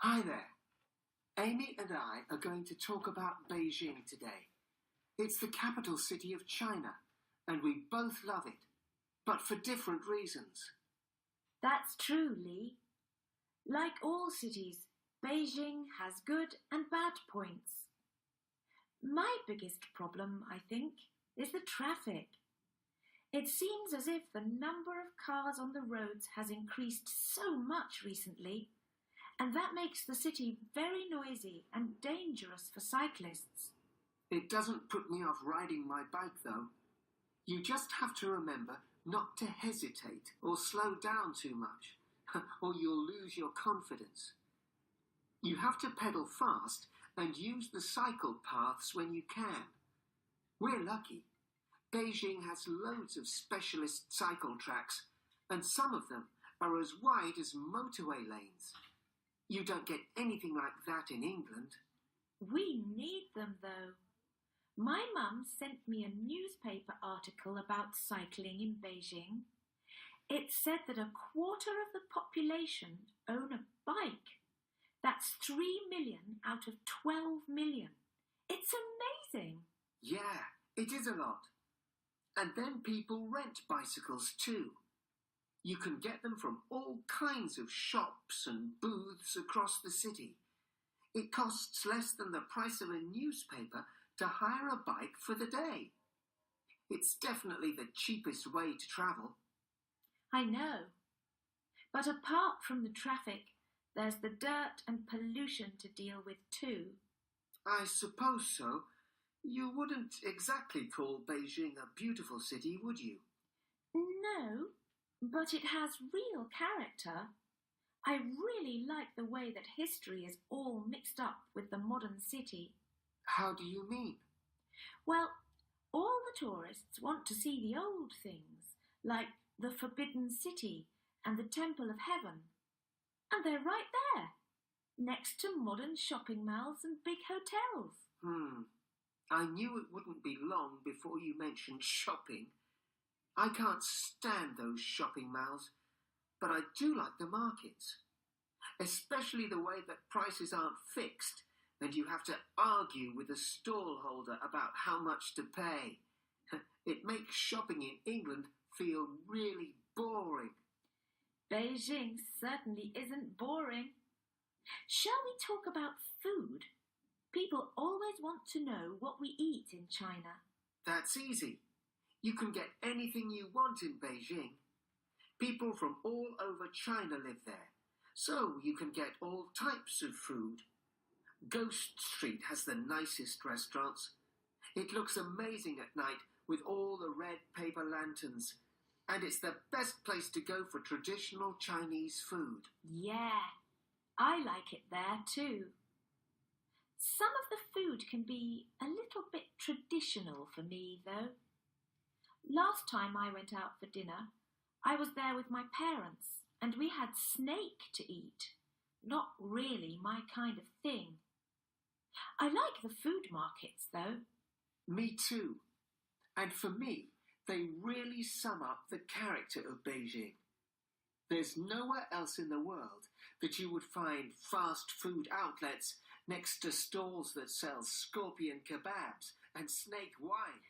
Hi there. Amy and I are going to talk about Beijing today. It's the capital city of China, and we both love it, but for different reasons. That's true, Lee. Like all cities, Beijing has good and bad points. My biggest problem, I think, is the traffic. It seems as if the number of cars on the roads has increased so much recently, and that makes the city very noisy and dangerous for cyclists. It doesn't put me off riding my bike, though. You just have to remember not to hesitate or slow down too much, or you'll lose your confidence. You have to pedal fast and use the cycle paths when you can. We're lucky. Beijing has loads of specialist cycle tracks, and some of them are as wide as motorway lanes. You don't get anything like that in England. We need them, though. My mum sent me a newspaper article about cycling in Beijing. It said that 1/4 of the population own a bike. That's 3 million out of 12 million. It's amazing. Yeah, it is a lot. And then people rent bicycles too. You can get them from all kinds of shops and booths across the city. It costs less than the price of a newspaper to hire a bike for the day. It's definitely the cheapest way to travel. I know. But apart from the traffic, there's the dirt and pollution to deal with too. I suppose so. You wouldn't exactly call Beijing a beautiful city, would you? No, but it has real character. I really like the way that history is all mixed up with the modern city. How do you mean? Well, all the tourists want to see the old things, like the Forbidden City and the Temple of Heaven. And they're right there, next to modern shopping malls and big hotels. I knew it wouldn't be long before you mentioned shopping. I can't stand those shopping malls, but I do like the markets, especially the way that prices aren't fixed and you have to argue with the stallholder about how much to pay. It makes shopping in England feel really boring. Beijing certainly isn't boring. Shall we talk about food? People always want to know what we eat in China. That's easy. You can get anything you want in Beijing. People from all over China live there, so you can get all types of food. Ghost Street has the nicest restaurants. It looks amazing at night with all the red paper lanterns, and it's the best place to go for traditional Chinese food. Yeah, I like it there too. Some of the food can be a little bit traditional for me, though. Last time I went out for dinner, I was there with my parents, and we had snake to eat. Not really my kind of thing. I like the food markets, though. Me too. And for me, they really sum up the character of Beijing. There's nowhere else in the world that you would find fast food outlets next to stalls that sell scorpion kebabs and snake wine.